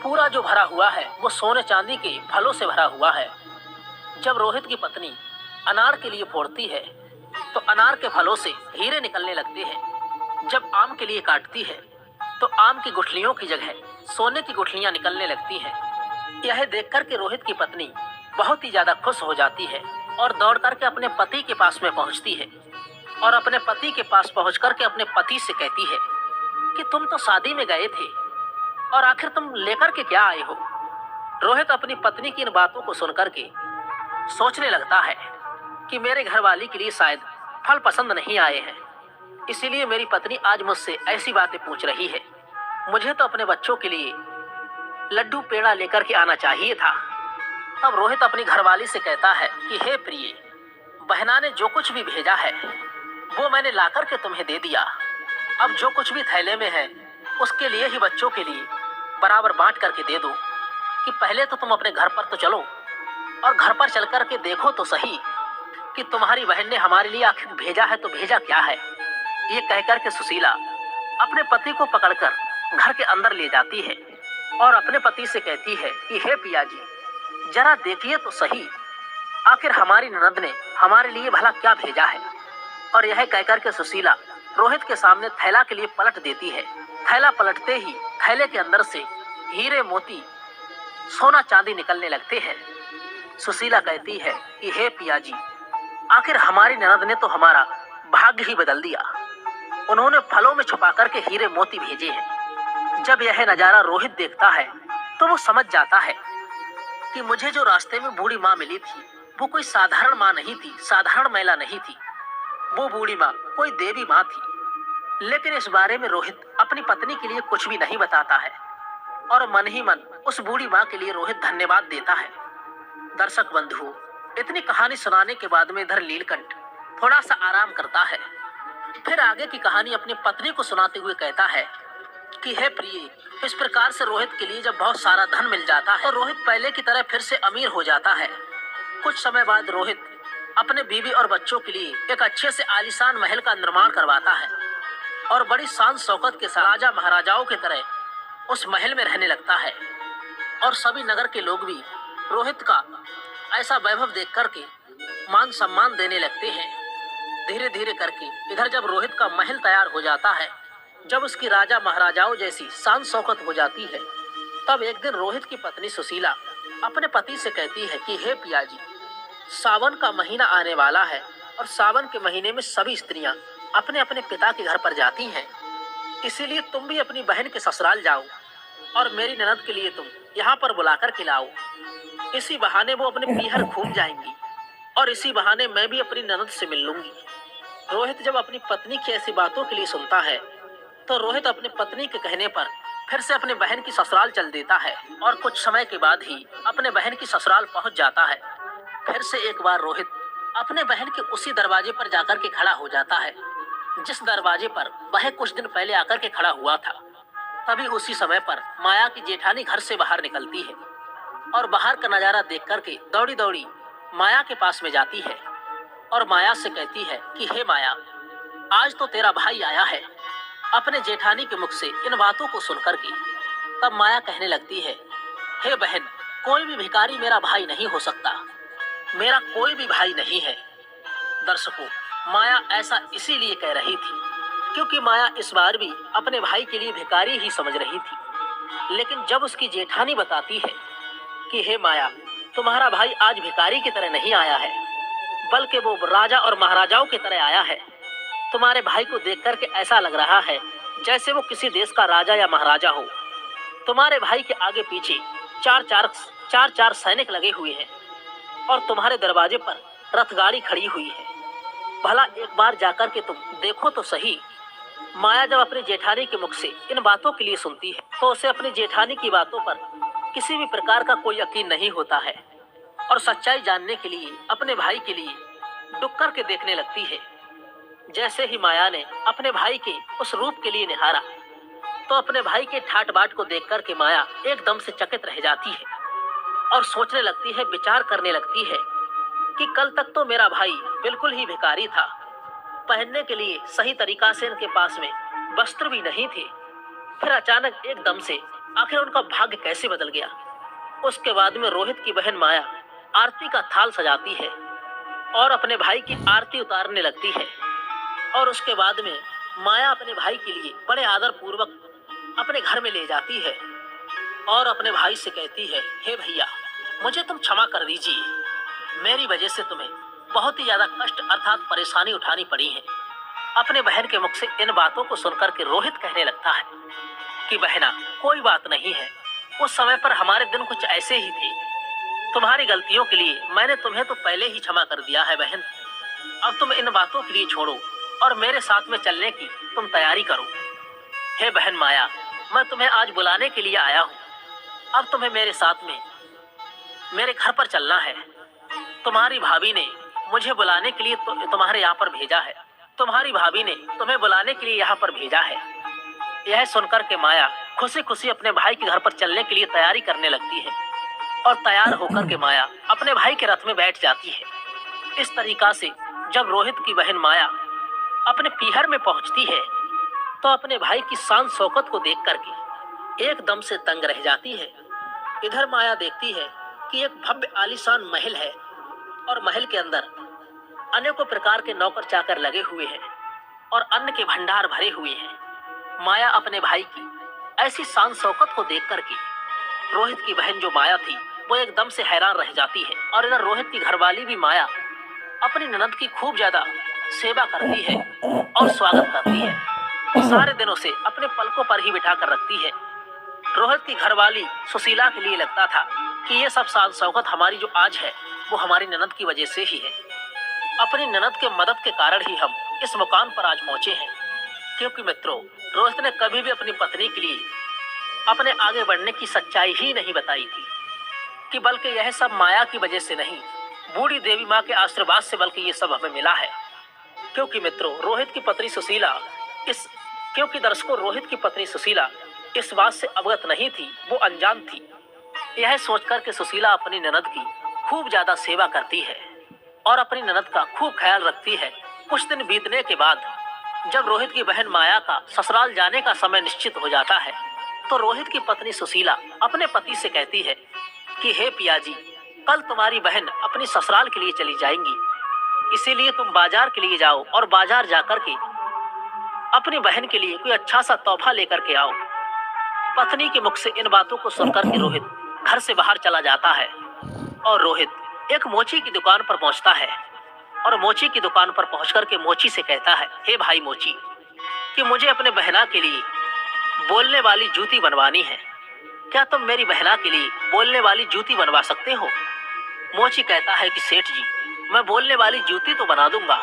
पूरा जो भरा हुआ है वो सोने चांदी के फलों से भरा हुआ है। जब रोहित की पत्नी अनार के लिए फोड़ती है तो अनार के फलों से हीरे निकलने लगते हैं। जब आम के लिए काटती है तो आम की गुठलियों की जगह सोने की गुठलियां निकलने लगती हैं। यह देखकर के रोहित की पत्नी बहुत ही ज्यादा खुश हो जाती है और दौड़ करके अपने पति के पास में पहुंचती है और अपने पति के पास पहुंच करके अपने पति से कहती है कि तुम तो शादी में गए थे और आखिर तुम लेकर के क्या आए हो? रोहित अपनी पत्नी की इन बातों को सुनकर के सोचने लगता है कि मेरे घरवाली के लिए शायद फल पसंद नहीं आए हैं, इसीलिए मेरी पत्नी आज मुझसे ऐसी बातें पूछ रही है। मुझे तो अपने बच्चों के लिए लड्डू पेड़ा लेकर के आना चाहिए था। तब रोहित अपनी घरवाली से कहता है कि हे प्रिय, बहना ने जो कुछ भी भेजा है वो मैंने लाकर के तुम्हें दे दिया। अब जो कुछ भी थैले में है उसके लिए ही बच्चों के लिए बराबर बांट करके दे दो कि पहले तो तुम अपने घर पर तो चलो और घर पर चल कर के देखो तो सही कि तुम्हारी बहन ने हमारे लिए आखिर भेजा है तो भेजा क्या है। ये कहकर के सुशीला अपने पति को पकड़कर घर के अंदर ले जाती है और अपने पति से कहती है कि हे पिया जी, जरा देखिए तो सही आखिर हमारी ननद ने हमारे लिए भला क्या भेजा है। और यह कहकर के सुशीला रोहित के सामने थैला के लिए पलट देती है। थैला पलटते ही थैले के अंदर से हीरे मोती सोना चांदी निकलने लगते हैं। सुशीला कहती है कि हे पिया जी, आखिर हमारी ननद ने तो हमारा भाग्य ही बदल दिया। उन्होंने फलों में छुपा करके हीरे मोती भेजे हैं। जब यह नजारा रोहित देखता है तो वो समझ जाता है कि मुझे जो रास्ते में बूढ़ी माँ मिली थी वो कोई साधारण माँ नहीं थी, साधारण महिला नहीं थी। वो बूढ़ी माँ कोई देवी माँ थी। लेकिन इस बारे में रोहित अपनी पत्नी के लिए कुछ भी नहीं बताता है और मन ही मन उस बूढ़ी माँ के लिए रोहित धन्यवाद देता है। दर्शक बंधुओं, इतनी कहानी सुनाने के बाद में इधर नीलकंठ थोड़ा सा आराम करता है। फिर आगे की कहानी अपनी पत्नी को सुनाते हुए कहता है कि हे प्रिय, इस प्रकार से रोहित के लिए जब बहुत सारा धन मिल जाता है तो रोहित पहले की तरह फिर से अमीर हो जाता है। कुछ समय बाद रोहित अपने बीवी और बच्चों के लिए एक अच्छे से आलीशान महल का निर्माण करवाता है और बड़ी शान शौकत के साथ राजा महाराजाओं की तरह उस महल में रहने लगता है। और सभी नगर के लोग भी रोहित का ऐसा वैभव देख करके मान सम्मान देने लगते हैं। धीरे धीरे करके इधर जब रोहित का महल तैयार हो जाता है, जब उसकी राजा महाराजाओं जैसी शान शौकत हो जाती है, तब एक दिन रोहित की पत्नी सुशीला अपने पति से कहती है कि हे पिया जी, सावन का महीना आने वाला है और सावन के महीने में सभी स्त्रियां अपने अपने पिता के घर पर जाती हैं, इसीलिए तुम भी अपनी बहन के ससुराल जाओ और मेरी ननद के लिए तुम यहाँ पर बुलाकर खिलाओ। इसी बहाने वो अपने पीहर घूम जाएंगी और इसी बहाने मैं भी अपनी ननद से मिल लूंगी। रोहित जब अपनी पत्नी की ऐसी बातों के लिए सुनता है तो रोहित अपनी पत्नी के कहने पर फिर से अपने बहन की ससुराल चल देता है और कुछ समय के बाद ही अपने बहन की ससुराल पहुंच जाता है। फिर से एक बार रोहित अपने बहन के उसी दरवाजे पर जाकर के खड़ा हो जाता है जिस दरवाजे पर वह कुछ दिन पहले आकर के खड़ा हुआ था। तभी उसी समय पर माया की जेठानी घर से बाहर निकलती है और बाहर का नजारा देख करके दौड़ी दौड़ी माया के पास में जाती है और माया से कहती है कि हे माया, आज तो तेरा भाई आया है। अपने जेठानी के मुख से इन बातों को सुनकर के तब माया कहने लगती है, हे बहन, कोई भी भिखारी मेरा भाई नहीं हो सकता, मेरा कोई भी भाई नहीं है। दर्शकों, माया ऐसा इसीलिए कह रही थी क्योंकि माया इस बार भी अपने भाई के लिए भिखारी ही समझ रही थी। लेकिन जब उसकी जेठानी बताती है कि हे माया, तुम्हारा भाई आज भिखारी की तरह नहीं आया है, बल्कि वो राजा और महाराजाओं की तरह आया है। तुम्हारे भाई को देख करके ऐसा लग रहा है जैसे वो किसी देश का राजा या महाराजा हो। तुम्हारे भाई के आगे पीछे चार चार चार चार सैनिक लगे हुए हैं और तुम्हारे दरवाजे पर रथगाड़ी खड़ी हुई है। भला एक बार जाकर के तुम देखो तो सही। माया जब अपनी जेठानी के मुख से इन बातों के लिए सुनती है तो उसे अपनी जेठानी की बातों पर किसी भी प्रकार का कोई यकीन नहीं होता है और सच्चाई जानने के लिए अपने भाई के लिए डुक कर के देखने लगती है। जैसे ही माया ने अपने भाई के उस रूप के लिए निहारा तो अपने भाई के ठाट बाट को देख कर के माया एकदम से चकित रह जाती है और सोचने लगती है, विचार करने लगती है कि कल तक तो मेरा भाई बिल्कुल ही भिखारी था, पहनने के लिए सही तरीका से इनके पास में वस्त्र भी नहीं थे, फिर अचानक एकदम से आखिर उनका भाग्य कैसे बदल गया। उसके बाद में रोहित की बहन माया आरती का थाल सजाती है और अपने भाई की आरती उतारने लगती है और उसके बाद में माया अपने भाई के लिए बड़े आदर पूर्वक अपने घर में ले जाती है और अपने भाई से कहती है, हे भैया, मुझे तुम क्षमा कर दीजिए, मेरी वजह से तुम्हें बहुत ही ज्यादा कष्ट अर्थात परेशानी उठानी पड़ी है। अपने बहन के मुख से इन बातों को सुनकर के रोहित कहने लगता है कि बहना, कोई बात नहीं है, उस समय पर हमारे दिन कुछ ऐसे ही थे, तुम्हारी गलतियों के लिए मैंने तुम्हें तो पहले ही क्षमा कर दिया है बहन। अब तुम इन बातों के लिए छोड़ो और मेरे साथ में चलने की तुम तैयारी करो। हे बहन माया, मैं तुम्हें आज बुलाने के लिए आया हूँ, अब तुम्हें मेरे साथ में मेरे घर पर चलना है। तुम्हारी भाभी ने मुझे बुलाने के लिए तुम्हारे यहाँ पर भेजा है, तुम्हारी भाभी ने तुम्हें बुलाने के लिए यहाँ पर भेजा है। यह सुनकर के माया खुशी खुशी अपने भाई के घर पर चलने के लिए तैयारी करने लगती है और तैयार होकर के माया अपने भाई के रथ में बैठ जाती है। इस तरीका से जब रोहित की बहन माया अपने पीहर में पहुंचती है तो अपने भाई की शान शौकत को देख करके एकदम से दंग रह जाती है। इधर माया देखती है कि एक भव्य आलीशान महल है और महल के अंदर अनेकों प्रकार के नौकर चाकर लगे हुए हैं और अन्न के भंडार भरे हुए हैं। माया अपने भाई की ऐसी शान शौकत को देख करके रोहित की बहन जो माया थी वो एकदम से हैरान रह जाती है और इधर रोहित की घरवाली भी माया अपनी ननद की खूब ज्यादा सेवा करती है और स्वागत करती है। सारे दिनों से अपने पलकों पर ही बिठा कर रखती है। रोहित की घरवाली सुशीला के लिए लगता था कि ये सब शान शौकत हमारी जो आज है वो हमारी ननद की वजह से ही है। अपनी ननद के मदद के कारण ही हम इस मुकाम पर आज पहुंचे हैं। क्योंकि मित्रों, रोहित ने कभी भी अपनी पत्नी के लिए अपने आगे बढ़ने की सच्चाई ही नहीं बताई थी कि बल्कि यह सब माया की वजह से नहीं, बूढ़ी देवी माँ के आशीर्वाद से बल्कि ये सब हमें मिला है। क्योंकि मित्रों, रोहित की पत्नी सुशीला रोहित की पत्नी सुशीला इस बात से अवगत नहीं थी, वो अनजान थी। यह सोचकर के सुशीला अपनी ननद की खूब ज्यादा सेवा करती है और अपनी ननद का खूब ख्याल रखती है। कुछ दिन बीतने के बाद जब रोहित की बहन माया का ससुराल जाने का समय निश्चित हो जाता है तो रोहित की पत्नी सुशीला अपने पति से कहती है कि हे पियाजी, कल तुम्हारी बहन अपनी ससुराल के लिए चली जाएंगी, इसीलिए तुम बाजार के लिए जाओ और बाजार जाकर के अपनी बहन के लिए कोई अच्छा सा तोहफा लेकर के आओ। पत्नी के मुख से इन बातों को सुनकर के रोहित घर से बाहर चला जाता है और रोहित एक मोची की दुकान पर पहुंचता है और मोची की दुकान पर पहुंचकर के मोची से कहता है, हे भाई मोची, कि मुझे अपने बहना के लिए बोलने वाली जूती बनवानी है, क्या तुम मेरी बहना के लिए बोलने वाली जूती बनवा सकते हो? मोची कहता है कि सेठ जी, मैं बोलने वाली जूती तो बना दूंगा,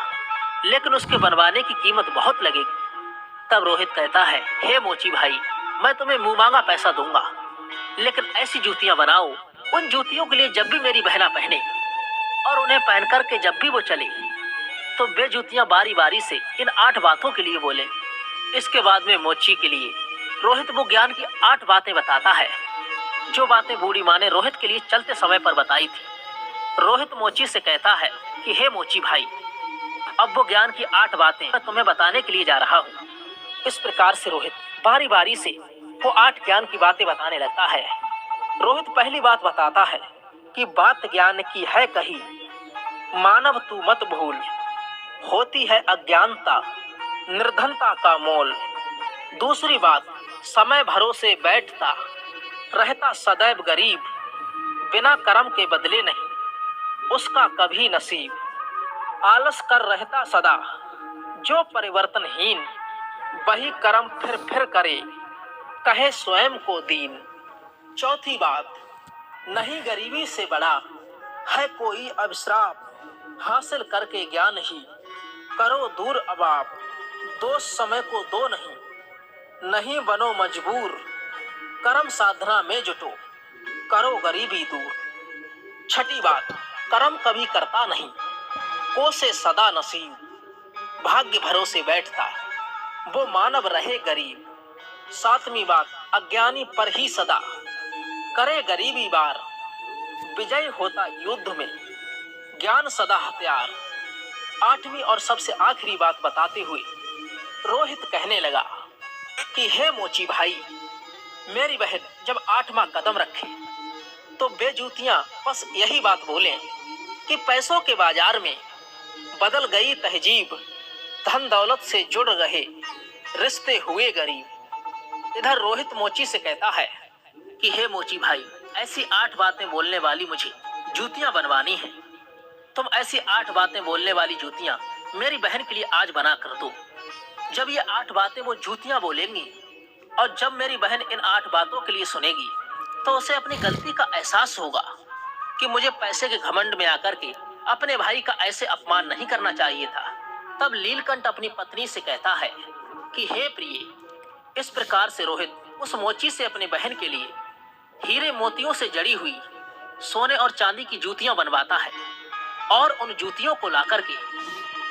लेकिन उसके बनवाने की कीमत बहुत लगेगी। तब रोहित कहता है, हे मोची भाई, मैं तुम्हें मुंह मांगा पैसा दूंगा, लेकिन ऐसी जूतियां बनाओ, उन जूतियों के लिए जब भी मेरी बहना पहने और उन्हें पहन करके जब भी वो चले तो वे जूतियां बारी बारी से इन 8 बातों के लिए बोले। इसके बाद में मोची के लिए रोहित वो ज्ञान की 8 बातें बताता है, जो बातें बूढ़ी माँ ने रोहित के लिए चलते समय पर बताई थी। रोहित मोची से कहता है कि हे मोची भाई, अब वो ज्ञान की 8 बातें मैं तुम्हें बताने के लिए जा रहा हूँ। इस प्रकार से रोहित बारी बारी से वो 8 ज्ञान की बातें बताने लगता है। रोहित पहली बात बताता है कि बात ज्ञान की है कही, मानव तू मत भूल, होती है अज्ञानता निर्धनता का मोल। दूसरी बात, समय भरोसे बैठता रहता सदैव गरीब, बिना कर्म के बदले नहीं उसका कभी नसीब। आलस कर रहता सदा जो परिवर्तनहीन, वही कर्म फिर करे कहे स्वयं को दीन। चौथी बात, नहीं गरीबी से बड़ा है कोई अभिश्राप, हासिल करके ज्ञान ही करो दूर अब आप। दोष समय को दो नहीं, नहीं बनो मजबूर, कर्म साधना में जुटो, करो गरीबी दूर। छठी बात, कर्म कभी करता नहीं, कोसे सदा नसीब, भाग्य भरोसे बैठता, वो मानव रहे गरीब। सातवीं बात, अज्ञानी पर ही सदा करे गरीबी बार, विजय होता युद्ध में, ज्ञान सदा हथियार। आठवीं और सबसे आखिरी बात बताते हुए रोहित कहने लगा कि हे मोची भाई, मेरी बहन जब 8वां कदम रखे तो बेजूतियां बस यही बात बोले कि पैसों के बाजार में बदल गई तहजीब, धन दौलत से जुड़ रहे रिश्ते हुए गरीब। इधर रोहित मोची से कहता है कि हे मोची भाई, ऐसी 8 बातें बोलने वाली मुझे जूतियां बनवानी हैं। तुम ऐसी 8 बातें बोलने वाली जूतियां मेरी बहन के लिए आज बना कर दो। जब ये 8 बातें वो जूतियां बोलेंगी और जब मेरी बहन इन 8 बातों के लिए सुनेगी तो उसे अपनी गलती का एहसास होगा कि मुझे पैसे के घमंड में आकर के अपने भाई का ऐसे अपमान नहीं करना चाहिए था। तब नीलकंठ अपनी पत्नी से कहता है कि हे प्रिय, इस प्रकार से रोहित उस मोची से अपनी बहन के लिए हीरे मोतियों से जड़ी हुई सोने और चांदी की जूतियां बनवाता है और उन जूतियों को लाकर के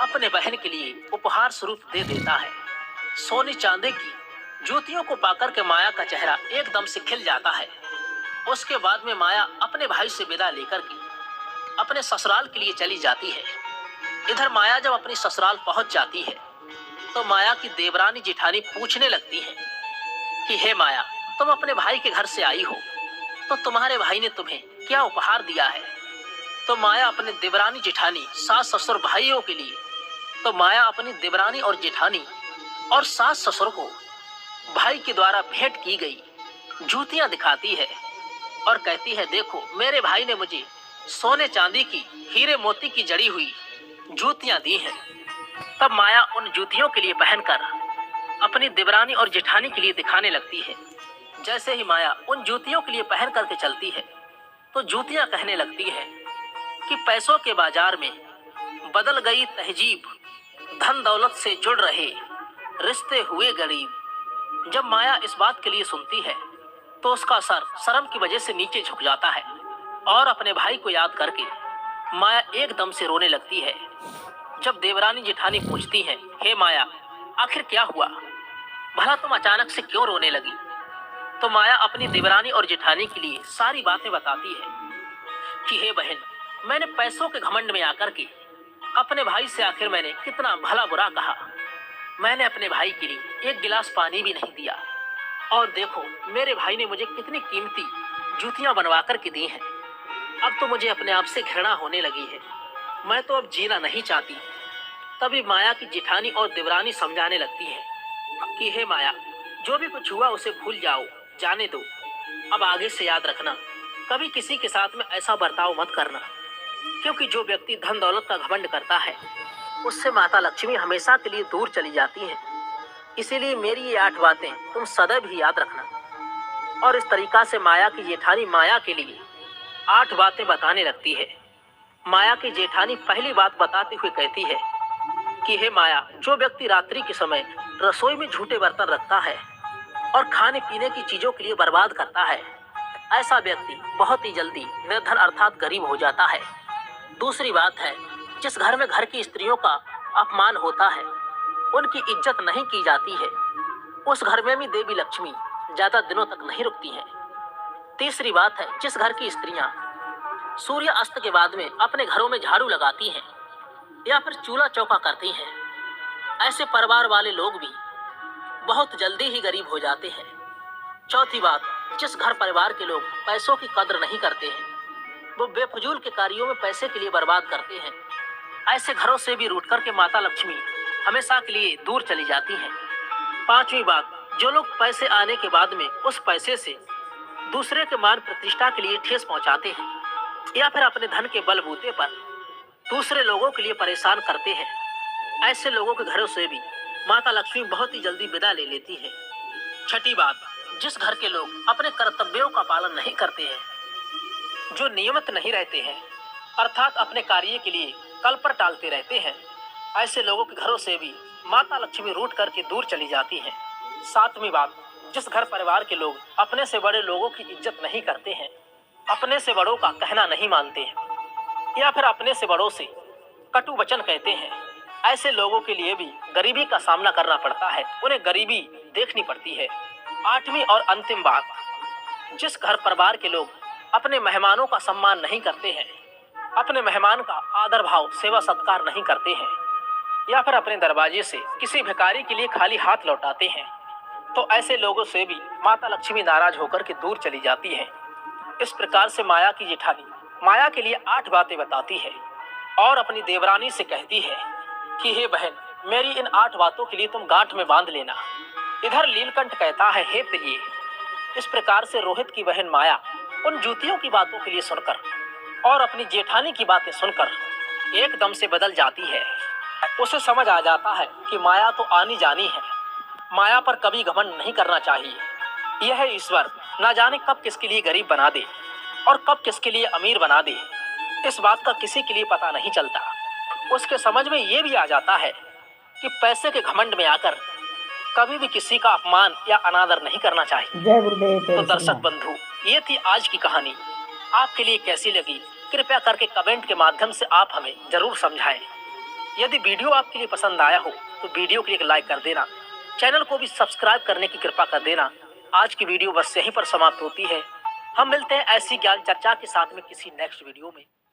अपने बहन के लिए उपहार स्वरूप दे देता है। सोने चांदी की जूतियों को पाकर के माया का चेहरा एकदम से खिल जाता है। उसके बाद में माया अपने भाई से विदा लेकर के अपने ससुराल के लिए चली जाती है। इधर माया जब अपनी ससुराल पहुंच जाती है तो माया की देवरानी जेठानी पूछने लगती है कि हे माया, तुम अपने भाई के घर से आई हो तो तुम्हारे भाई ने तुम्हें क्या उपहार दिया है। तो माया अपने देवरानी जेठानी, सास ससुर भाइयों के लिए, तो माया अपनी देवरानी और जेठानी और सास ससुर को भाई के द्वारा भेंट की गई जूतियां दिखाती है और कहती है, देखो मेरे भाई ने मुझे सोने चांदी की, हीरे मोती की जड़ी हुई जूतियां दी हैं। तब माया उन जूतियों के लिए पहनकर अपनी देवरानी और जेठानी के लिए दिखाने लगती है। जैसे ही माया उन जूतियों के लिए पहन करके चलती है तो जूतियां कहने लगती है कि पैसों के बाजार में बदल गई तहजीब, धन दौलत से जुड़ रहे रिश्ते हुए गरीब। जब माया इस बात के लिए सुनती है तो उसका सर शर्म की वजह से नीचे झुक जाता है और अपने भाई को याद करके माया एकदम से रोने लगती है। जब देवरानी जेठानी पूछती है, हे माया, आखिर क्या हुआ, भला तुम अचानक से क्यों रोने लगी। तो माया अपनी देवरानी और जेठानी के लिए सारी बातें बताती है कि हे बहन, मैंने पैसों के घमंड में आकर के अपने भाई से आखिर मैंने कितना भला बुरा कहा। मैंने अपने भाई के लिए एक गिलास पानी भी नहीं दिया और देखो मेरे भाई ने मुझे कितनी कीमती जूतियां बनवा कर के दी हैं। अब तो मुझे अपने आप से घृणा होने लगी है, मैं तो अब जीना नहीं चाहती। तभी माया की जेठानी और देवरानी समझाने लगती है कि हे माया, जो भी कुछ हुआ उसे भूल जाओ, जाने दो। अब आगे से याद रखना, कभी किसी के साथ में ऐसा बर्ताव मत करना, क्योंकि जो व्यक्ति धन दौलत का घमंड करता है उससे माता लक्ष्मी हमेशा के लिए दूर चली जाती है। इसीलिए मेरी ये 8 बातें तुम सदैव ही याद रखना। और इस तरीका से माया की जेठानी माया के लिए 8 बातें बताने लगती है। माया की जेठानी पहली बात बताते हुए कहती है कि हे माया, जो व्यक्ति रात्रि के समय रसोई में झूठे बर्तन रखता है और खाने पीने की चीजों के लिए बर्बाद करता है, ऐसा व्यक्ति बहुत ही जल्दी निर्धन अर्थात गरीब हो जाता है। दूसरी बात है, जिस घर में घर की स्त्रियों का अपमान होता है, उनकी इज्जत नहीं की जाती है, उस घर में भी देवी लक्ष्मी ज्यादा दिनों तक नहीं रुकती हैं। तीसरी बात है, जिस घर की स्त्रियां सूर्य अस्त के बाद में अपने घरों में झाड़ू लगाती हैं या फिर चूल्हा चौका करती हैं, ऐसे परिवार वाले लोग भी बहुत जल्दी ही गरीब हो जाते हैं। चौथी बात, जिस घर परिवार के लोग पैसों की कद्र नहीं करते हैं, वो बेफजूल के कार्यों में पैसे के लिए बर्बाद करते हैं, ऐसे घरों से भी रूठ करके माता लक्ष्मी हमेशा के लिए दूर चली जाती हैं। पांचवी बात, जो लोग पैसे आने के बाद में उस पैसे से दूसरे के मान प्रतिष्ठा के लिए ठेस पहुंचाते हैं या फिर अपने धन के बलबूते पर दूसरे लोगों के लिए परेशान करते हैं, ऐसे लोगों के घरों से भी माता लक्ष्मी बहुत ही जल्दी विदा ले लेती है। छठी बात, जिस घर के लोग अपने कर्तव्यों का पालन नहीं करते हैं, जो नियमित नहीं रहते हैं, अर्थात अपने कार्य के लिए कल पर टालते रहते हैं, ऐसे लोगों के घरों से भी माता लक्ष्मी रूठ करके दूर चली जाती हैं। सातवीं बात, जिस घर परिवार के लोग अपने से बड़े लोगों की इज्जत नहीं करते हैं, अपने से बड़ों का कहना नहीं मानते हैं, या फिर अपने से बड़ों से कटु वचन कहते हैं, ऐसे लोगों के लिए भी गरीबी का सामना करना पड़ता है, उन्हें गरीबी देखनी पड़ती है। आठवीं और अंतिम बात, जिस घर परिवार के लोग अपने मेहमानों का सम्मान नहीं करते हैं, अपने मेहमान का आदर भाव सेवा सत्कार नहीं करते हैं, या फिर अपने दरवाजे से किसी भिखारी के लिए खाली हाथ लौटाते हैं, तो ऐसे लोगों से भी माता लक्ष्मी नाराज होकर के दूर चली जाती है। इस प्रकार से माया की जेठानी माया के लिए 8 बातें बताती है और अपनी देवरानी से कहती है कि हे बहन, मेरी इन 8 बातों के लिए तुम गांठ में बांध लेना। इधर नीलकंठ कहता है, हे प्रिय। इस प्रकार से रोहित की बहन माया उन जूतियों की बातों के लिए सुनकर और अपनी जेठानी की बातें सुनकर एकदम से बदल जाती है। उसे समझ आ जाता है कि माया तो आनी जानी है, माया पर कभी घमंड नहीं करना चाहिए। यह ईश्वर ना जाने कब किसके लिए गरीब बना दे और कब किसके लिए अमीर बना दे, इस बात का किसी के लिए पता नहीं चलता। उसके समझ में ये भी आ जाता है कि पैसे के घमंड में आकर कभी भी किसी का अपमान या अनादर नहीं करना चाहिए। जय गुरुदेव। तो दर्शक बंधु, ये थी आज की कहानी। आपके लिए कैसी लगी, कृपया करके कमेंट के माध्यम से आप हमें जरूर समझाएं। यदि वीडियो आपके लिए पसंद आया हो तो वीडियो के लिए एक लाइक कर देना, चैनल को भी सब्सक्राइब करने की कृपा कर देना। आज की वीडियो बस यहीं पर समाप्त होती है। हम मिलते हैं ऐसी ज्ञान चर्चा के साथ में किसी नेक्स्ट वीडियो में।